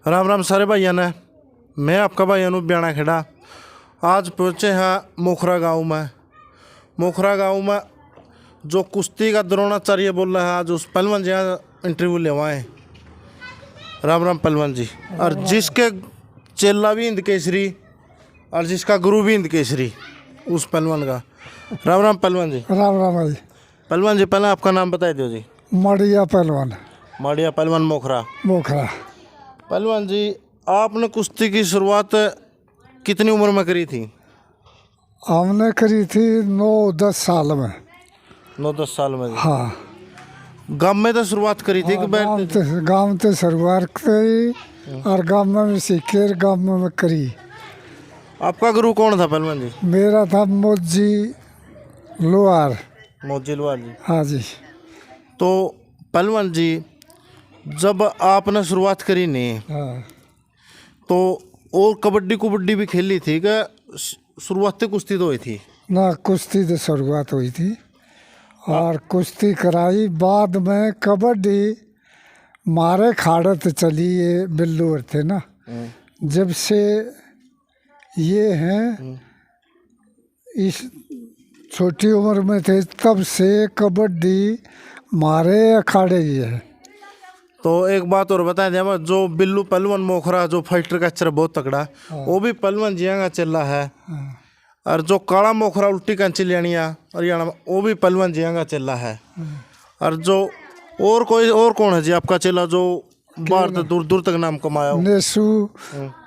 राम राम सारे भाइयों ने। मैं आपका भाई अनूप ब्याणा खेड़ा आज पहुँचे हैं मोखरा गांव में। मोखरा गांव में जो कुश्ती का द्रोणाचार्य बोल रहा है, आज उस पहलवान जी यहाँ इंटरव्यू लेवाए। राम राम पहलवान जी। और जिसके चेला भी हिंद केसरी और जिसका गुरु भी हिंद केसरी, उस पहलवान का। राम राम पहलवान जी। राम राम भाई। पहलवान जी पहले आपका नाम बता दो जी। माड़िया पहलवान। माड़िया पहलवान मोखरा। मोखरा। पहलवान जी, आपने कुश्ती की शुरुआत कितनी उम्र में करी थी? हमने करी थी 9-10 साल में। 9-10 साल में जी। हाँ। गाँव में तो शुरुआत करी थी कि गाँव से शुरुआत करी और गाँव में सीखे, गाँव में करी। आपका गुरु कौन था पहलवान जी? मेरा था मोजी लोहार। मोजी लोहार जी। हाँ जी। तो पहलवान जी, जब आपने शुरुआत करी नहीं हाँ। तो और कबड्डी कुबड्डी भी खेली थी क्या? शुरुआती कुश्ती तो हुई थी ना, कुश्ती से शुरुआत हुई थी और कुश्ती कराई। बाद में कबड्डी मारे खाड़त चली, ये बिल्लू थे ना। जब से ये हैं इस छोटी उम्र में थे तब से कबड्डी मारे अखाड़े ही है। तो एक बात और बता दें, जो बिल्लू पहलवान मोखरा जो फाइटर का अक्षर बहुत तगड़ा, वो भी पहलवान जिया का चला है। और जो काला मोखरा उल्टी कंची लियानिया हरियाणा, वो भी पहलवान जिया का चला है। और जो और कोई और कौन है जी आपका चेला जो बाहर से दूर दूर तक नाम कमाया हो? नेसू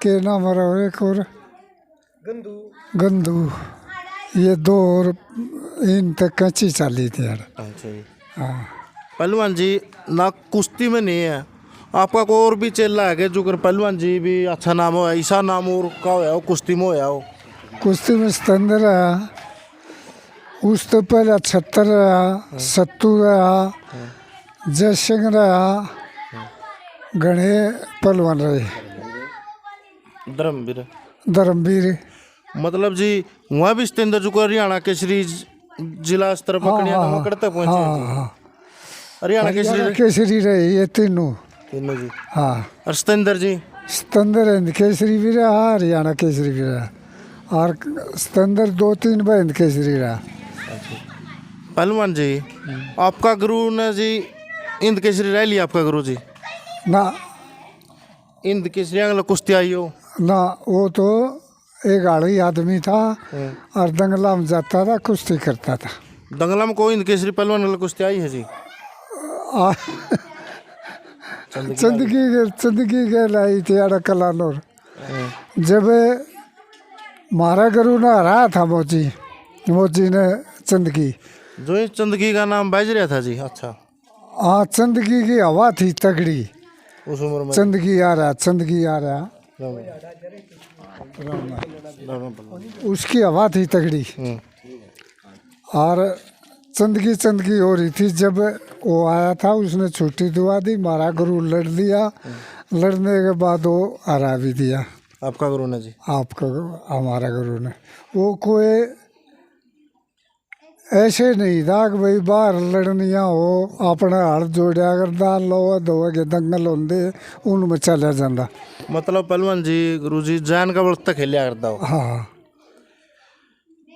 के नाम एक और गंदू, ये दो और इन तक कच्ची चाली थी यार। अच्छा जी। हाँ। पहलवान जी ना कुश्ती में नहीं है, आपका कोई और भी चेला है जो कर पहलवान जी भी अच्छा नाम हो, ऐसा नाम और का हो कुश्ती में होया हो? कुश्ती में सिकंदर रहा, उस तो पहले 76 रहा, सत्तू रहा, जय सिंह रहा, गणे पहलवान रहे, धर्मवीर। मतलब जी वहाँ भी सिकंदर जो को हरियाणा केसरी जिला स्तर पर करते पहुंचे। हरियाणा केसरी रहे ये तीनों जी। हाँ। और सिकंदर जी? सिकंदर हिंद केसरी भी रहा, हरियाणा केसरी भी रहा, और सिकंदर 2-3 बार हिंद केसरी रहा। पहलवान जी आपका गुरु ने जी हिंद केसरी रह लिया आपका गुरु जी? ना, हिंद केसरी अगला कुश्ती आई हो ना, वो तो एक आड़ी आदमी था और दंगला में जाता था, कुश्ती करता था। दंगला में कोई हिंद केसरी पहलवान वाला कुश्ती आई है जी? चंदगी के लाई थी आड़ा कलानौर। जब मारा गुरु ने हराया था मोची ने चंदगी, जो इस चंदगी का नाम बाज रहा था जी। अच्छा। हाँ, चंदगी की हवा थी तगड़ी उस उम्र में। चंदगी आ रहा उसकी हवा थी तगड़ी और चंदगी हो रही थी। जब वो आया था उसने छुट्टी दुआ दी, हमारा गुरु लड़ लिया। लड़ने के बाद वो हरा भी दिया। आपका गुरु ने जी? आपका हमारा गुरु ने। वो कोई ऐसे नहीं था कि भाई बाहर लड़निया हो, अपने हाथ जोड़ा करता लो दो के दंगल होंगे उनमें चला जाता। मतलब पहलवान जी गुरु जी जान का वक्त खेलिया करता हो? हाँ।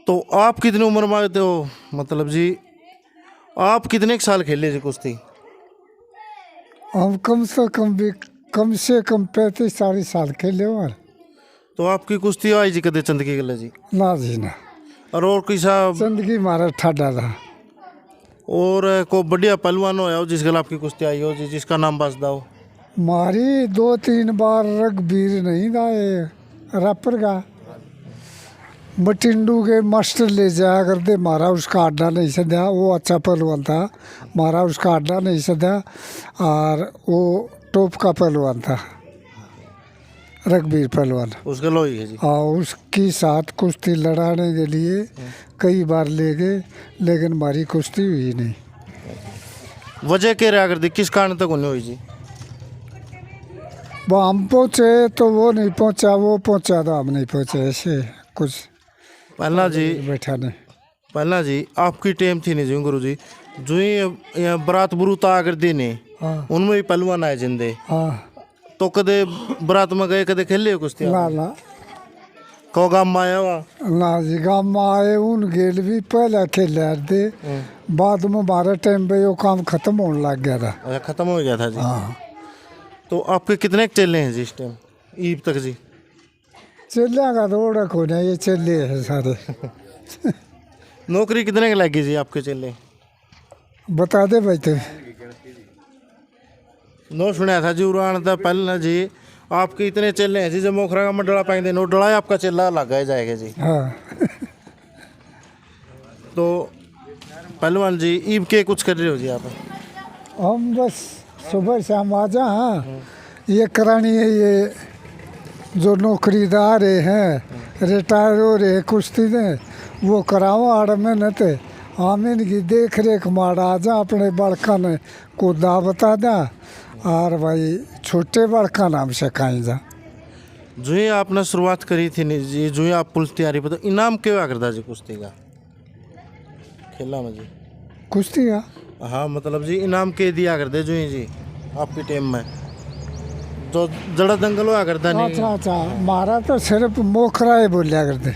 तो आप कितनी उम्र में आते हो? मतलब जी आप कितने साल खेले जी कुश्ती? हम कम से कम 35-40 साल खेले हो। तो आपकी कुश्ती आई जी कदे चंदगी गले जी? ना जी ना। और किसा चंदगी मारा ठाडा था। और को बढ़िया पहलवान हो जिस गल आपकी कुश्ती आई हो जी, जिसका नाम बस दो? मारी 2-3 बार रघबीर नहीं था, ये रापर का बटिंडू के मास्टर ले जाया करते, मारा उसका अड्डा नहीं सदा। वो अच्छा पहलवान था, मारा उसका अड्डा नहीं सदा। और वो टॉप का पहलवान था, रघबीर पहलवान। उसका लोही है जी। हाँ, उसकी साथ कुश्ती लड़ाने के लिए कई बार ले गए, लेकिन हमारी कुश्ती हुई नहीं। वजह क्या रहा करती, किस कारण तक उन्हें हुई जी? वो हम पहुँचे तो वो नहीं पहुँचा, वो पहुँचा तो हम नहीं पहुँचे, ऐसे कुछ। पहला जी बैठा नहीं। पहला जी आपकी टेम थी नहीं जी गुरु जी, जो ही बारात बुरूत आकर देने, उनमें भी पहलवान आए जिंदे। हाँ। तो तो कदे बरात में गए, कदे खेले हो कुश्ती? ना ना को गांव में आया हुआ? ना जी, गाँव में आए उन गेल भी पहले खेले थे, बाद में हमारे टाइम पे वो काम खत्म होने लग गया था। अच्छा, खत्म हो गया था जी। हाँ, तो आपके कितने चेले हैं जी इस टाइम ईब तक जी? चेलिया का दौड़ को नहीं, ये चेले है सारे। नौकरी कितने की लगी जी आपके चेले? बता दे भाई तुम। नो सुना था जी उड़ान था पहले ना जी, आपके इतने चेले हैं जी, जब मोखरा का मंडला पाएंगे नो डला आपका चेला लगा जाएगा जी। हाँ तो पहलवान जी ईब के कुछ कर रहे हो जी आप? हम बस सुबह शाम आ जा। हाँ, ये करानी है, ये जो नौकरीदार हैं रिटायर हो रहे कुश्ती ने, वो कराओ आड़ में न थे। हम इनकी देख रेख मारा आ जा, अपने बड़का ने को दा बता दा, और भाई छोटे बड़का नाम सिखाई जा। जो ही आपने शुरुआत करी थी नी जी, जो ही आप पुलिस तैयारी पर, तो इनाम क्या करता जी कुश्ती का खेला में जी? कुश्ती का हाँ मतलब जी इनाम के दिया करते जो ही जी आपकी टीम में, जो जड़ा दंगल हुआ करता नहीं? अच्छा अच्छा, मारा तो सिर्फ मोखरा ही बोलिया करते,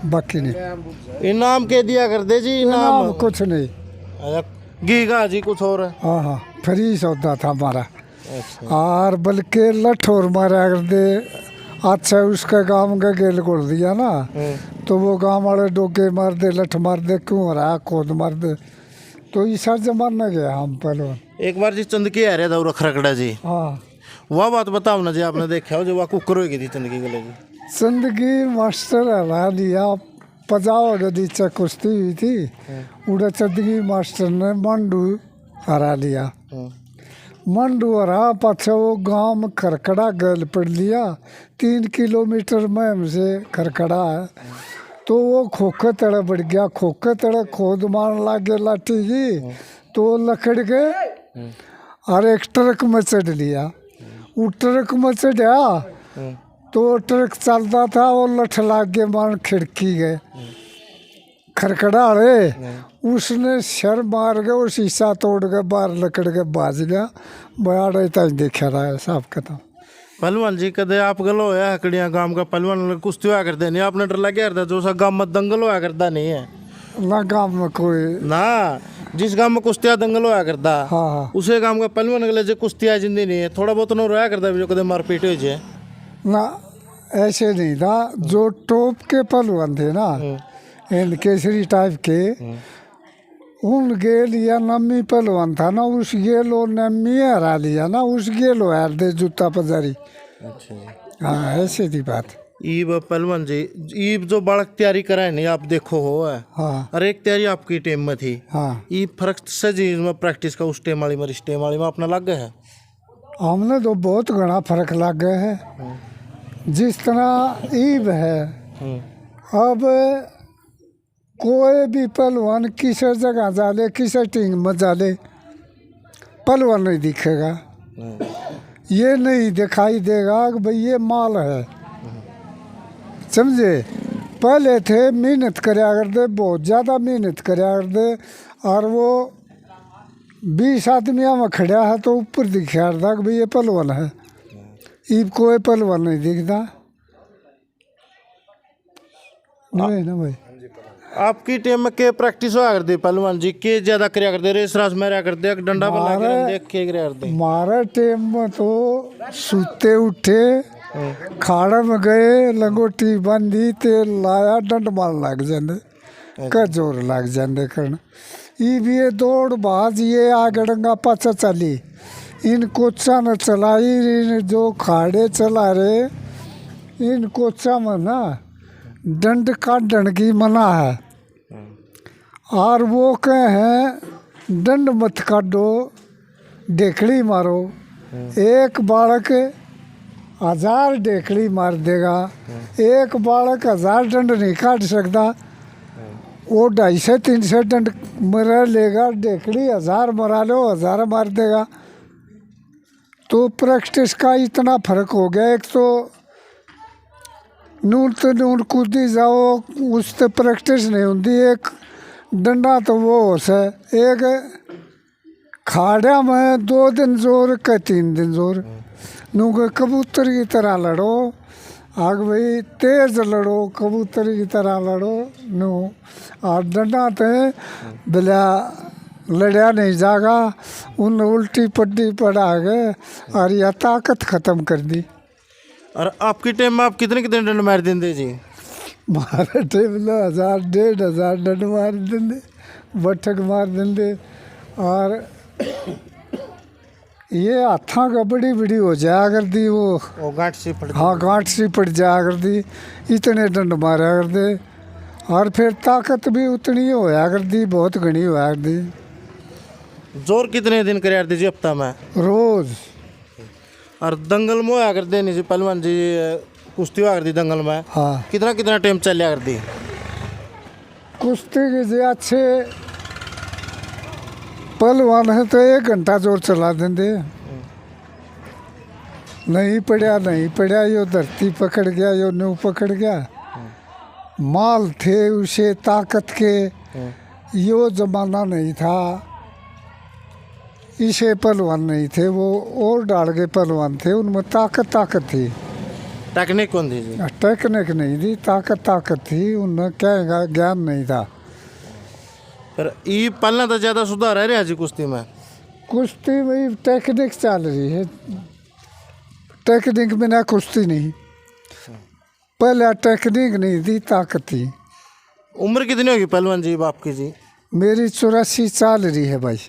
बाकी नहीं। इनाम के दिया करते जी? इनाम कुछ नहीं। अच्छा, गीगा जी कुछ और? हाँ हाँ, फ्री सौदा था हमारा। अच्छा, और बल्कि लठ और मारा करते। अच्छा, उसका गांव का गेल खोल दिया ना, तो वो गांव वाले डोके मार दे, लठ मार दे, क्यों रहा खोद मार दे, तो ऐसा जमाना गया हम पहलवान। एक बार जी चंदकी आ रहा था वो रखड़ा जी, हाँ, वह बात बताओ ना जी, आपने देखा हो जो वह कुकर हो गई थी चंदकी गले जी? जिंदगी मास्टर हरा लिया, पजाओ गदी चा कुश्ती हुई थी, उड़ा चंदगी मास्टर ने मंडू हरा लिया। मंडू हरा पाछा वो गांव में खरकड़ा गल पड़ लिया, 3 किलोमीटर में हमसे खरकड़ा है। तो वो खोखे तड़े बढ़ गया, खोखे तड़े खोद मारने लग गया लाठी की, तो लकड़ के और एक ट्रक में चढ़ लिया। वो ट्रक में चढ़ा तो ट्रक चलता था, वो लठ लाग के मान खिड़की गए खरखड़ा रे, उसने सर मार के वो शीशा तोड़ के बाहर लकड़ के बाज गया। बड़ा तक देखा रहा है साफ खत्म। पहलवान जी कदे आप गलो होया हकड़िया गांव का पहलवान कुश्ती होया करते नहीं, आपने डर लग गया जो सा गांव में दंगल होया करता नहीं है ना, गाँव में कोई ना, जिस गांव में कुश्तिया दंगल होया करता हाँ हाँ उसे गांव का पहलवान गले जो कुश्तिया जिंदी नहीं है, थोड़ा बहुत नो रोया करता भी जो कदे मारपीट हो जाए ना, ऐसे नहीं था। जो टॉप के पहलवान थे ना, इन केसरी टाइप के, उन गेल या नम्मी पहलवान था ना, उस गेलो नम्मी हरा लिया ना, उस गेलो हार दे जूता पजारी। अच्छा जी, हाँ, ऐसे थी बात। ईब पहलवान जी, ईब जो बालक तैयारी कराए नहीं आप देखो हो है, हाँ और एक तैयारी आपकी टीम में थी, हाँ, ईब फर्क से जी इसमें प्रैक्टिस का उस टीम वाली में इस टीम वाली में अपना लग गया है? हमने तो बहुत घना फर्क लग गया है। जिस तरह ईब है, अब कोई भी पहलवान किसी जगह जाले, किसी टीम में जाले, पहलवान नहीं दिखेगा, ये नहीं दिखाई देगा कि भाई ये माल है, समझे। पहले थे मेहनत कराया करते, बहुत ज़्यादा मेहनत कराया करते, और वो 20 आदमियों में खड़ा है तो ऊपर दिखा रहा कि भाई ये पहलवान है। ईब कोई पहलवान नहीं दिखता नहीं ना भाई। आपकी टीम में के प्रैक्टिस हुआ करती पहलवान जी, के ज्यादा कराया करते, रेस रास मेरा करते, डंडा पर लगा के देख के कराया करते? हमारे टीम में तो सूते उठे, खाड़ा में गए, लंगोटी बांधी, तेल लाया, डंड मार लग जाते, का जोर लग जाते करना। ये दौड़ बाज ये आगे डंगा पाचा चली, इन कोचा ने चलाई, इन जो खाड़े चला रहे इन कोचा में ना दंड काटने की मना है, और वो कहे हैं दंड मत काटो, डेखड़ी मारो। एक बालक 1000 डेखड़ी मार देगा, एक बालक 1000 दंड नहीं काट सकता, वो 250-300 दंड मरा लेगा, डेखड़ी 1000 मरा लो, 1000 मार देगा। तो प्रैक्टिस का इतना फर्क हो गया। एक तो नूर तो नूर कूदी जाओ, उससे प्रैक्टिस नहीं होती। एक डंडा तो वो है, एक खाड़ा में 2 दिन जोर का 3 दिन जोर, नू के कबूतर की तरह लड़ो, आग भाई तेज लड़ो, कबूतर की तरह लड़ो नू। और डंडा ते बिला लड़या नहीं जागा, उन उल्टी पट्टी पड़ा के और यह ताकत ख़त्म कर दी। और आपकी टाइम में आप कितने कितने डंड मार देंगे जी? मारे टाइम 1000 1500 डंड मार देंगे, बठक मार देंगे। और ये हाथा का बड़ी बड़ी हो जाया कर दी वो गांठ सी पड़ हाँ गांठ सी पड़ जाया कर दी, इतने डंड मारा कर दे। और फिर ताकत भी उतनी होया कर दी, बहुत घनी होया कर दी। जोर कितने दिन कर यार जी हफ्ता में? रोज। और दंगल में होया कर देनी जी पहलवान जी, कुश्ती हुआ कर दी दंगल में? हाँ कितना कितना टाइम चल कर दी? कुश्ती के जो अच्छे पहलवान है तो 1 घंटा जोर चला देंगे। नहीं पड़ा यो धरती पकड़ गया, यो न्यू पकड़ गया। माल थे उसे ताकत के, यो जमाना नहीं था, इसे पहलवान नहीं थे, वो और डाल के पहलवान थे, उनमें ताकत थी। टेक्निक कौन थी जी? टेक्निक नहीं थी, ताकत थी, उनमें क्या ज्ञान नहीं था। पर ये पहला तो ज़्यादा सुधार है जी कुश्ती में? कुश्ती में टेक्निक चल रही है, टेक्निक बिना कुश्ती नहीं। पहले टेक्निक नहीं थी, ताकत थी। उम्र कितनी होगी पहलवान जी आपकी जी? मेरी 84 चल रही है भाई।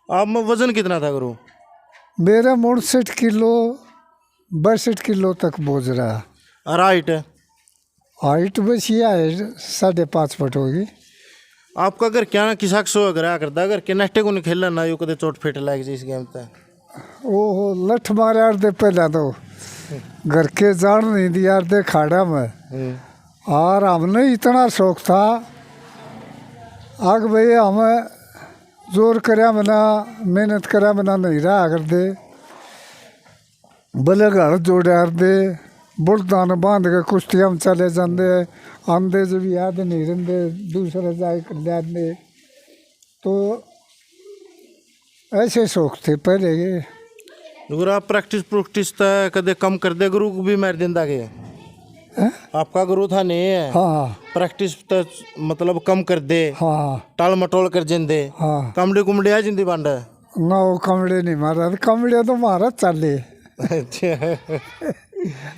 आप में वजन कितना था गुरु? मेरा 69 किलो 62 किलो तक पहुँच रहा है। और हाइट? हाइट बस ये है 5.5 फुट होगी। आपका अगर क्या ना किसा सो अगर आ करता अगर के नेक्टे को नहीं खेलना ना यो कदे चोट फेट लाग जी इस गेम पे? ओहो लठ मारा दे पहला तो घर के जान नहीं दिया दे खाड़ा में। और हमने इतना शौक था आग भाई, हमें जोर करया मना मेहनत करया मना नहीं रहा कर दे, भले घर जोड़ा दे बुढ़दा ने बांध के कुश्ती हम चले जाते, आंदे जब याद नहीं रहते दूसरे जाए कर जाते। तो ऐसे शौक थे पहले के। गुरु आप प्रैक्टिस कदे कम कर दे गुरु को भी मार देंदा के? आपका गुरु था नहीं है? हाँ प्रैक्टिस तो मतलब कम कर दे, हाँ टाल मटोल कर जिंदे, हाँ। कमड़े कुमड़े आ जिंदी बांड? ना वो कमड़े नहीं मारा, कमड़े तो मारा चले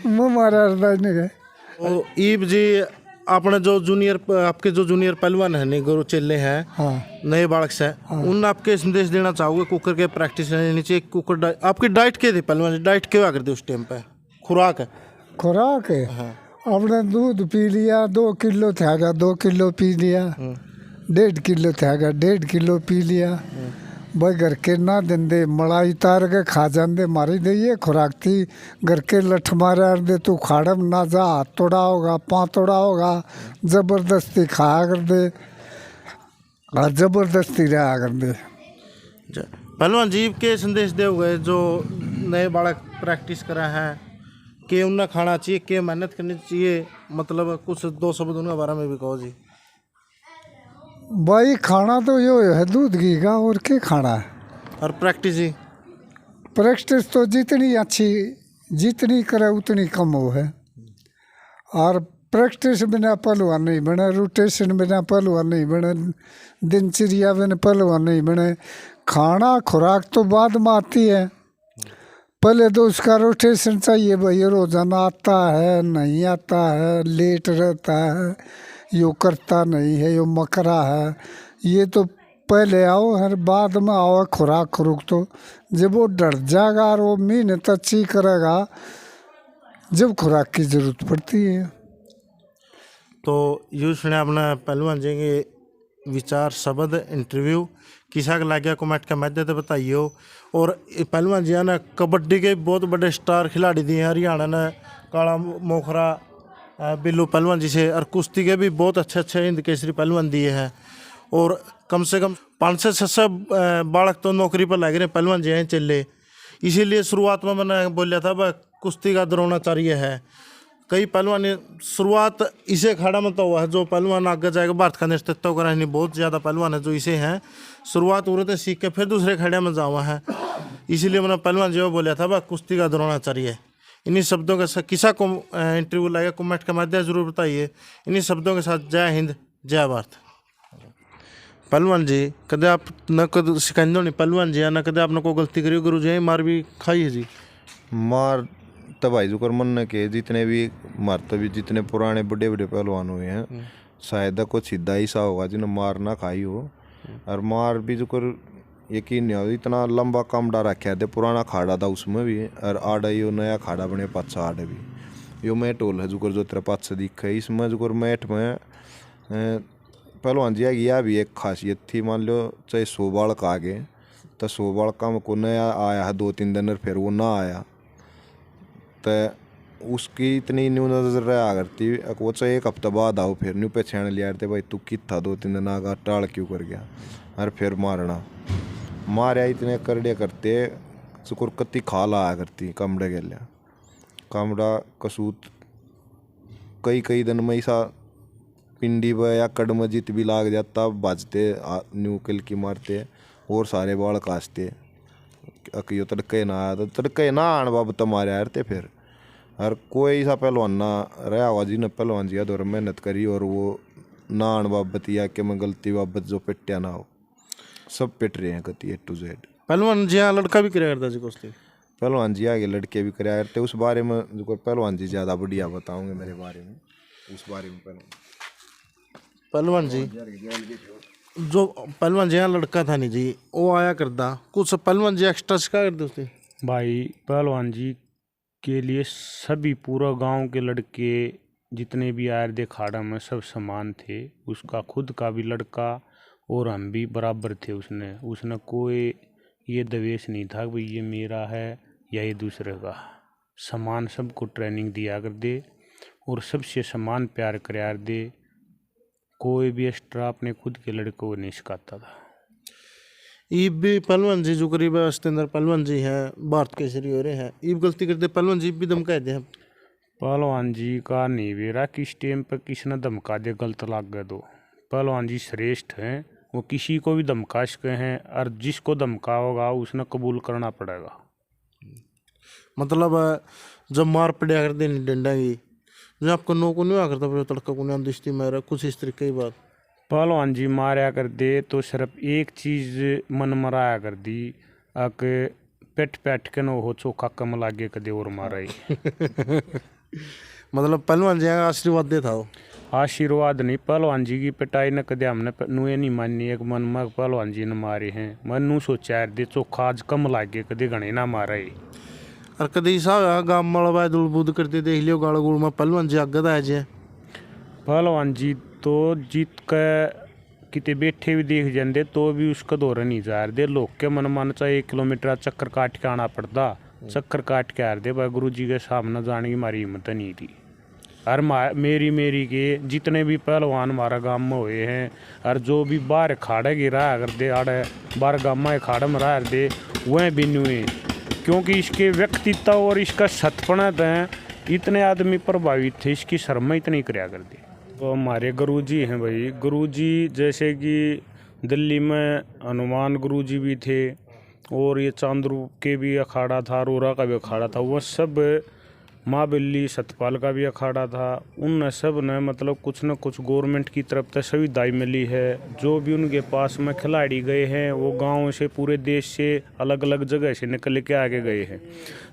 मैं मारा नहीं गए। तो ईब जी आपने जो जूनियर आपके जो जूनियर पहलवान है नहीं गुरु चेले हैं, हाँ नए बालक से, उन आपके संदेश देना चाहोगे कुकर के प्रैक्टिस लेनी चाहिए? कुकर आपकी डाइट क्या थी पहलवान? डाइट क्या कर दी उस टाइम पे? खुराक खुराक है अपने दूध पी लिया 2 किलो था, 2 किलो पी लिया, 1.5 किलो था, 1.5 किलो पी लिया। भाई घर के ना देंदे मलाई तार के खा जाते मारी दे, ये खुराक थी। घर के लठ मारा दे तू खाड़म ना जा, हाथ तोड़ा होगा पाँव तोड़ा होगा, जबरदस्ती खाया कर दे और जबरदस्ती रहा कर दे। पहलवान जी के संदेश दे गए जो नए बालक प्रैक्टिस करा है कि उन्हें खाना चाहिए, कि मेहनत करनी चाहिए, मतलब कुछ 2 शब्द उनके बारे में भी कहो जी। भाई खाना तो यो है दूध घी का, और क्या खाना है। और प्रैक्टिस जी? प्रैक्टिस तो जितनी अच्छी जितनी करे उतनी कम हो है। और प्रैक्टिस बिना पहलवान नहीं बने, रोटेशन बिना पहलवान नहीं बने, दिनचर्या बिना पहलवान नहीं बने। खाना खुराक तो बाद में आती है, पहले तो उसका रोटेशन चाहिए भाई। रोजाना आता है नहीं आता है, लेट रहता है, यो करता नहीं है, यो मकरा है, ये तो पहले आओ हर बाद में आओ। खुराक खुरुक तो जब वो डर जाएगा और वो मेहनत अच्छी करेगा जब खुराक की जरूरत पड़ती है। तो यूँ सुने अपना पहलवान जी के विचार शब्द इंटरव्यू किसा का लग गया कमेंट के माध्यम से बताइए। और पहलवान जी ने कबड्डी के बहुत बड़े स्टार खिलाड़ी दिए हैं हरियाणा ने, काला मोखरा बिल्लू पहलवान जी से, और कुश्ती के भी बहुत अच्छे हिंद केसरी पहलवान दिए हैं। और कम से कम 500 से 600 बालक तो नौकरी पर लग रहे हैं पहलवान जी हैं चले। इसीलिए शुरुआत में मैंने बोलिया था भाई कुश्ती का द्रोणाचार्य है, कई पहलवान ने शुरुआत इसे अखाड़ा में तो हुआ है। जो पहलवान आगे जाएगा भारत का नेतृत्व करा है, बहुत ज़्यादा पहलवान है जो इसे हैं शुरुआत उरत सीख के फिर दूसरे खड़े में जावा है। इसीलिए मैंने पहलवान जो बोला था, वह कुश्ती का द्रोणाचार्य है। इन्हीं शब्दों के साथ किसा को इंटरव्यू लाएगा कमेंट के माध्यम जरूर बताइए। इन्हीं शब्दों के साथ जय हिंद जय भारत। पहलवान जी कदे आप न कद सिखाइंदो नहीं पहलवान जी, या न कदे आपने कोई गलती करी गुरु जी मार भी खाई है जी? मार तो भाई जुकर मन के जितने भी मारते भी जितने पुराने बड़े बड़े पहलवान हुए हैं शायद कुछ सीधा ही सा होगा जिन्हें मार ना खाई हो। और मार भी जुकर यकीन नहीं हो, इतना लंबा कामड़ा रखा थे, पुराना खाड़ा था उसमें भी, और आड़ा यो नया खाड़ा बने पाछा आड़े भी। यो मैट टोल है जुकर जो तेरा पाछा दिखा है, इसमें जुकर मैट में पहलवान जी यह भी एक खासियत थी। मान लो चाहे 100 बालक आ गए तो 100 बालका में को नया आया है 2-3 दिन और फिर वो ना आया तो उसकी इतनी न्यू नजर रहा करती, वो चाहे 1 हफ्ता बाद आओ फिर न्यू पे छेड़ लिया थे, भाई तू कित था 2-3 दिन आगा टाल क्यों कर गया, और फिर मारना मारे इतने करड़े करते सुकुर कत्ती खाल आया करती कामड़े के लिया। कामड़ा कसूत कई दिन में ऐसा पिंडी पर या कड़ मजित भी लाग जाता, बाजते न्यू किल की मारते और सारे बाल कासते। अकियो तड़के ना आया तो तड़के ना आने बाब तो मारे हारते फिर। और कोई ऐसा पहलवान ना रहा हुआ जी ने पहलवान जी दौर मेहनत करी और वो ना आने बाबत या कि मैं गलती बाबत जो पिट्या ना हो, सब पिट रहे हैं कति A to Z। पहलवान जी हाँ लड़का भी कराया करता जी कुश्ती? पहलवान जी आगे लड़के भी कराया करते, उस बारे में जो पहलवान जी ज़्यादा बढ़िया बताऊंगे मेरे बारे में, उस बारे में। पहलवान जी जो पहलवान जी यहाँ लड़का था नहीं जी वो आया करता, कुछ पहलवान जी एक्स्ट्रा सिखा करते उससे? भाई पहलवान जी के लिए सभी पूरा गांव के लड़के जितने भी आए थे खाड़ा में सब समान थे। उसका खुद का भी लड़का और हम भी बराबर थे। उसने कोई ये दवेश नहीं था कि ये मेरा है या ये दूसरे का। समान सबको ट्रेनिंग दिया कर दे और सबसे समान प्यार करार दे। कोई भी एक्स्ट्रा अपने खुद के लड़के को नहीं सिखाता था। ईब भी पहलवान जी जो करीब अंदर पहलवान जी हैं भारत केसरी हो रहे हैं, ईब गलती करते पहलवान जी भी धमका दे हैं। पहलवान जी का नहीं वेरा किस टाइम पर किसने धमका दे गलत लाग गए तो पहलवान जी श्रेष्ठ हैं, वो किसी को भी धमका सके हैं और जिसको धमका होगा उसने कबूल करना पड़ेगा। मतलब जब मार पड़ा कर देनी डंडा की जब आपको नो को नहीं आ करता फिर तड़का को नाम दिश्ती मेरा कुछ इस तरीके की बात? पहलवान जी मारा कर दे तो सिर्फ एक चीज़ मन मराया कर दी आके पेट पेट के न हो चोखा कम लागे कदे और मारा ही। मतलब पहलवान जी का आशीर्वाद दे था वो? आशीर्वाद नहीं, पहलवान जी की पिटाई न कदे हमने नुए नहीं मानी। एक मन में पहलवान जी ने मारे हैं, मन नू सोचा दे चोखा आज कम लागे कदे घने ना मारा ही। और कदी सा गाँव मलबा दुल बुद करते देख लियो गाड़ गुड़ में पहलवान जी आगे आ जाए? पहलवान जी तो जीत के किते बैठे भी देख जाते तो भी उसका दौर नहीं जा रहे। लोग के मन मान चाहे 1 किलोमीटर चक्कर काट के आना पड़ता, चक्कर काट के आ रहे भाई गुरु जी के सामने जाने की हमारी हिम्मत नहीं थी। और मेरी के जितने भी पहलवान हमारा गाँव में हुए हैं और जो भी बाहर खाड़े गिरा कर दे आड़े बाहर गाँव में खाड़े में रहा दे वह भी हुए, क्योंकि इसके व्यक्तित्व और इसका सतपना इतने आदमी प्रभावित थे, इसकी शर्मा इतनी कराया कर दी। तो हमारे गुरुजी हैं भाई, गुरुजी जैसे कि दिल्ली में हनुमान गुरुजी भी थे और ये चांदरू के भी अखाड़ा था, अरोरा का भी अखाड़ा था, वह सब माँ बिल्ली सतपाल का भी अखाड़ा था। उन सब ने मतलब कुछ न कुछ गवर्नमेंट की तरफ से सुविधाएं मिली है। जो भी उनके पास में खिलाड़ी गए हैं वो गाँव से पूरे देश से अलग अलग जगह से निकल के आगे गए हैं।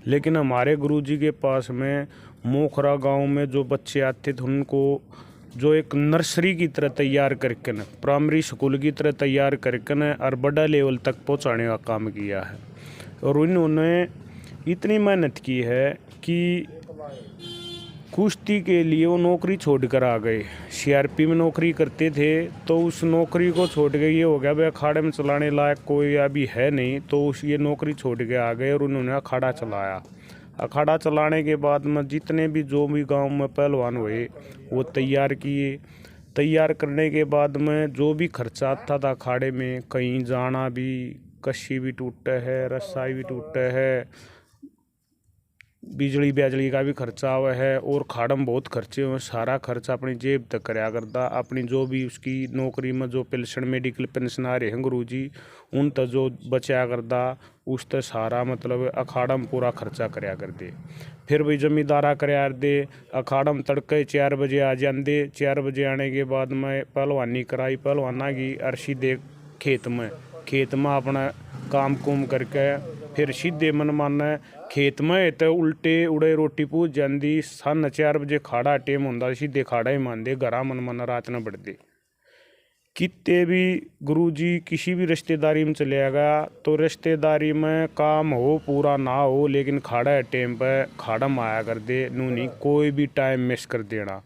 लेकिन हमारे गुरुजी के पास में मोखरा गांव में जो बच्चे आते थे उनको जो एक नर्सरी की तरह तैयार करके न प्राइमरी स्कूल की तरह तैयार करके न और बड़ा लेवल तक पहुंचाने का काम किया है। और उन्होंने इतनी मेहनत की है कि कुश्ती के लिए वो नौकरी छोड़ कर आ गए। CRP में नौकरी करते थे तो उस नौकरी को छोड़ के ये हो गया भाई अखाड़े में चलाने लायक कोई अभी है नहीं, तो उस ये नौकरी छोड़ के आ गए और उन्होंने अखाड़ा चलाया। अखाड़ा चलाने के बाद में जितने भी जो भी गांव में पहलवान हुए वो तैयार किए। तैयार करने के बाद में जो भी खर्चा आता था अखाड़े में, कहीं जाना भी, कस्सी भी टूटे है, रस्सा भी टूटे है, बिजली ब्याजली का भी खर्चा हुआ है और खाड़म बहुत खर्चे हुए, सारा खर्चा अपनी जेब तक कराया करता। अपनी जो भी उसकी नौकरी में जो पेंशन मेडिकल पेंशन आ रहे हैं गुरुजी, उन तक जो बचाया करता उस तक सारा मतलब अखाड़ा में पूरा खर्चा कराया कर दे। फिर भी जमींदारा कराया दे, अखाड़ा में तड़के 4 बजे आ जाते। 4 बजे आने के बाद में पहलवानी कराई, पहलवाना की और सीधे खेत में अपना काम कुम करके फिर सीधे मन माना खेत में तो उल्टे उड़े रोटी पूछ जाती। 4:30 बजे खाड़ा टेम होंदा, सीधे खाड़ा ही मानते, घरा मन माना रात न बढ़ते। कितने भी गुरुजी किसी भी रिश्तेदारी में चले गया तो रिश्तेदारी में काम हो पूरा ना हो, लेकिन खाड़ा टेम पर खाड़ा में आया कर दे, नूनी कोई भी टाइम मिस कर देना।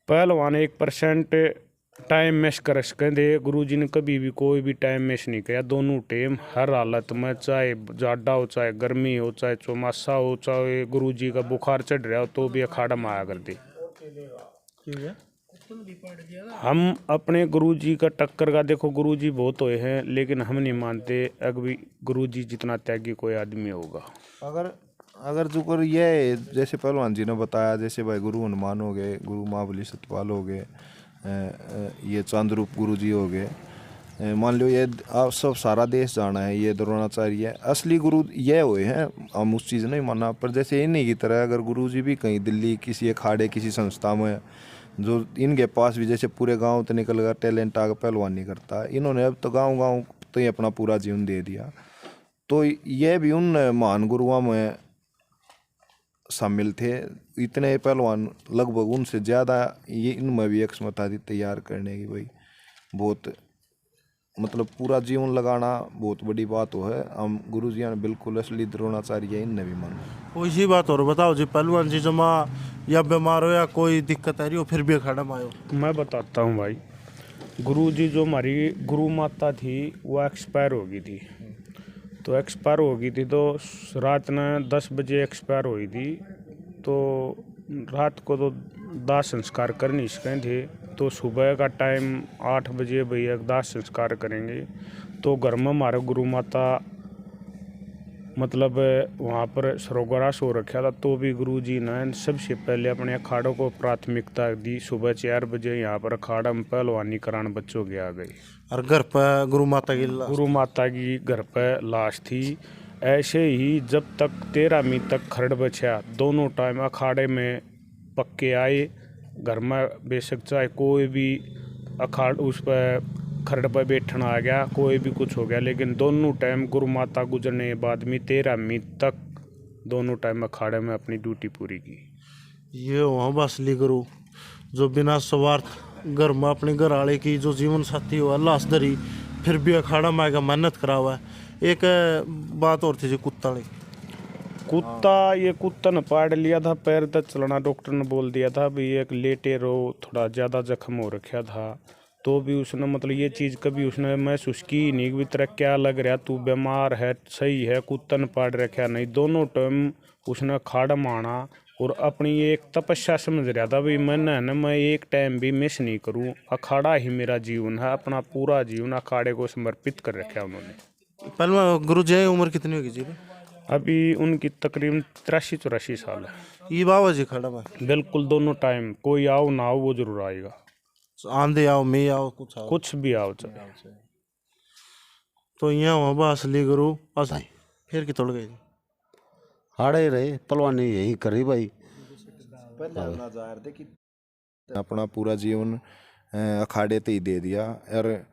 पहलवान 1% टाइम मिस कर सकें दे, गुरुजी ने कभी भी कोई भी टाइम मिस नहीं किया। दोनों टाइम हर हालत में, चाहे जाड़ा हो, चाहे गर्मी हो, चाहे चौमासा हो, चाहे गुरुजी का बुखार चढ़ रहा हो, तो भी अखाड़ा में आया कर दे। हम अपने गुरुजी का टक्कर का देखो, गुरुजी बहुत हुए हैं लेकिन हम नहीं मानते अभी गुरुजी जितना त्यागी कोई आदमी होगा। अगर जो कर ये जैसे पहलवान जी ने बताया, जैसे भाई गुरु हनुमान हो गए, गुरु महाबली सतपाल हो गए, ये चांद्रूप गुरुजी हो गए, मान लो ये आप सब सारा देश जाना है, ये द्रोणाचार्य असली गुरु ये हुए हैं। हम उस चीज़ नहीं माना, पर जैसे इन्हीं की तरह अगर गुरुजी भी कहीं दिल्ली किसी अखाड़े किसी संस्था में, जो इनके पास भी जैसे पूरे गांव तो निकल गया टैलेंट आकर पहलवानी करता है, इन्होंने अब तो गांव तो ही अपना पूरा जीवन दे दिया। तो ये भी उन महान गुरुओं में शामिल थे। इतने पहलवान लगभग उनसे ज़्यादा ये इनमें भी एक क्षमता थी तैयार करने की। भाई बहुत मतलब पूरा जीवन लगाना बहुत बड़ी बात हो है। हम गुरुजी ने बिल्कुल असली द्रोणाचार्य इनने भी माना। वही बात और बताओ जी, पहलवान जी जमा या बीमार हो या कोई दिक्कत आ रही हो फिर भी अखाड़ा में आयो। मैं बताता हूँ भाई, गुरुजी जो हमारी गुरु माता थी वो एक्सपायर हो गई थी। तो एक्सपायर हो गई थी तो रात में 10 बजे एक्सपायर हुई थी। तो रात को तो दाह संस्कार कर नहीं सके थे, तो सुबह का टाइम 8 बजे भैया दाह संस्कार करेंगे। तो घर में हमारे गुरु माता मतलब वहाँ पर सरोगरास हो रखा था, तो भी गुरुजी ने सबसे पहले अपने अखाड़ों को प्राथमिकता दी। सुबह 4 बजे यहाँ पर अखाड़ा में पहलवानी कराने बच्चों की आ गई और घर पर गुरु माता की घर पर लाश थी। ऐसे ही जब तक 13वीं तक खरड़ बचा, दोनों टाइम अखाड़े में पक्के आए। घर में बेशक चाहे कोई भी अखाड़ उस पर खरड़ पर बैठना आ गया, कोई भी कुछ हो गया, लेकिन दोनों टाइम गुरु माता गुजरने के बाद में 13वीं तक दोनों टाइम अखाड़े में अपनी ड्यूटी पूरी की। ये वहाँ असली गुरु जो बिना स्वार्थ घर में अपने घर वाले की जो जीवन साथी हुआ लाश धरी फिर भी अखाड़ा में आएगा मेहनत करा हुआ है। एक बात और थी जी, ये कुत्ता ने पाड़ लिया था, पैर तक चलना डॉक्टर ने बोल दिया था भी एक लेटे रहो, थोड़ा ज़्यादा जख्म हो रखा था। तो भी उसने मतलब ये चीज़ कभी उसने महसूस की नहीं कि तेरा क्या लग रहा, तू बीमार है, सही है, कुत्ता ने पाड़ रखा नहीं। दोनों टाइम उसने खाड़ा माना और अपनी एक तपस्या समझ रहा था भाई मैं एक टाइम भी मिस नहीं करूं, अखाड़ा ही मेरा जीवन है। अपना पूरा जीवन अखाड़े को समर्पित कर रखा उन्होंने। पहले गुरु जी उम्र कितनी होगी जी? अभी उनकी तकरीबन 83-84 साल है। ये बाबा जी खड़ा में बिल्कुल दोनों टाइम, कोई आओ ना आओ वो जरूर आएगा। आंधे आओ मैं आओ कुछ भी आओ चाहे। तो यहाँ वहाँ असली गुरु फिर की तोड़ गए हाड़े रहे पहलवानी यही करी भाई। अपना पूरा जीवन अखाड़े ते ही दे दिया। और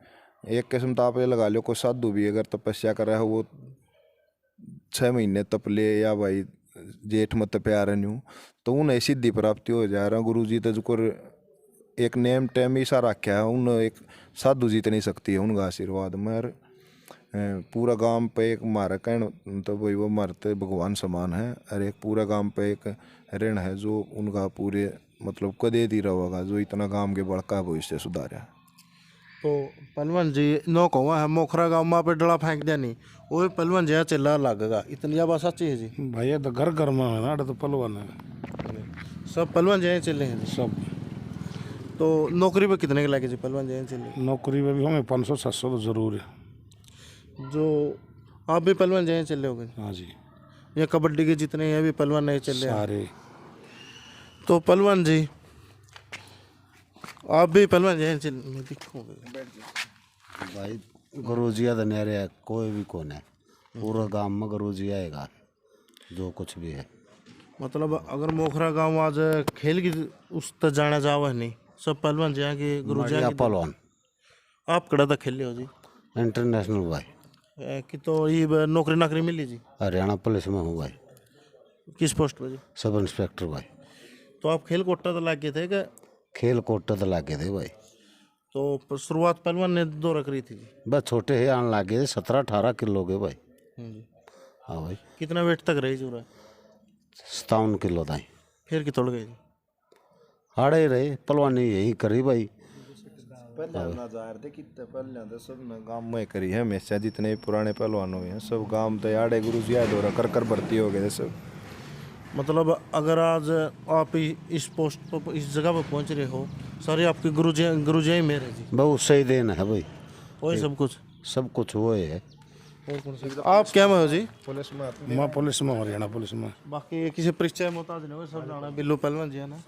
एक किस्म तो आप ये लगा लो, कोई साधु भी अगर तपस्या कर रहा है वो 6 महीने तप ले या भाई जेठ में तपया रहूँ तो उन्हें सिद्धि प्राप्ति हो जा रहा। गुरु जी तो जो एक नेम टेम ऐसा रखा है, उन एक साधु जीत नहीं सकती है उनका आशीर्वाद में। पूरा गांव पे एक मारा कहन तो भाई वो मरते भगवान समान है। और एक पूरा गांव पे एक ऋण है जो उनका पूरे मतलब कदे दी रहेगा, जो इतना गांव के बड़का भविष्य सुधारा। तो पहलवान जी नो कहूँ है मोखरा गाँव में पे डला फेंक दिया नहीं, वो पहलवान जी चिल्ला लगेगा, इतनी बात सच्ची है जी? भैया तो घर में है ना, तो पहलवान है सब पहलवान जी चले हैं जी सब। तो नौकरी पे कितने के लागे जी पहलवान जी चले? नौकरी में भी होंगे 500-700 तो जरूर है। जो आप भी पहलवान जी चले हो गए? हाँ जी। या कबड्डी के जितने हैं भी पहलवान नहीं चले हैं? सारे तो पहलवान जी आप भी पहलवान जी हैं? मैं दिखूंगा भाई गुरु जी तो नहीं रहा कोई भी कौन है, पूरा गांव में गुरु जी आएगा जो कुछ भी है। मतलब अगर मोखरा गांव आज खेल की उस तक जाना जावा है नहीं, सब पहलवान जी हैं कि गुरु जी हैं बढ़िया कि- पहलवान आप कड़ा तक खेले हो जी? इंटरनेशनल भाई, कि तो ये नौकरी नाकरी मिली जी? हरियाणा पुलिस में हूँ भाई, किस पोस्ट पे जी? सब इंस्पेक्टर भाई। तो आप खेल कोटा तो लग गए थे क्या? खेल कोटे तो लागे थे भाई, तो शुरुआत पहलवान ने दो रख रही थी जी? बस छोटे ही आने लागे थे, 17-18 किलो के भाई। जी। हाँ भाई, कितना वेट तक रही जूरा? 57 किलो था। फिर कि तोड़ गए जी? हाड़े ही रहे, पहलवानी यही करी भाई। पहले ना जा रहे थे कितने पहले तो सब ने गांव में करी है हमेशा, जितने भी पुराने पहलवान हुए हैं सब गांव तो याडे गुरु जी आए दौरा कर कर भर्ती हो गए थे सब। मतलब अगर आज आप इस पोस्ट पर इस जगह पर पहुंच रहे हो, सारे आपके गुरु जी ही मेरे जी? बहुत सही देन है भाई, वही सब कुछ? सब कुछ वो है। आप क्या में हो जी? पुलिस में मैं पुलिस में हूँ, हरियाणा पुलिस में। बाकी किसी परिचय मोहताज नहीं हो, सब जाना बिल्लू पहलवान जी है ना?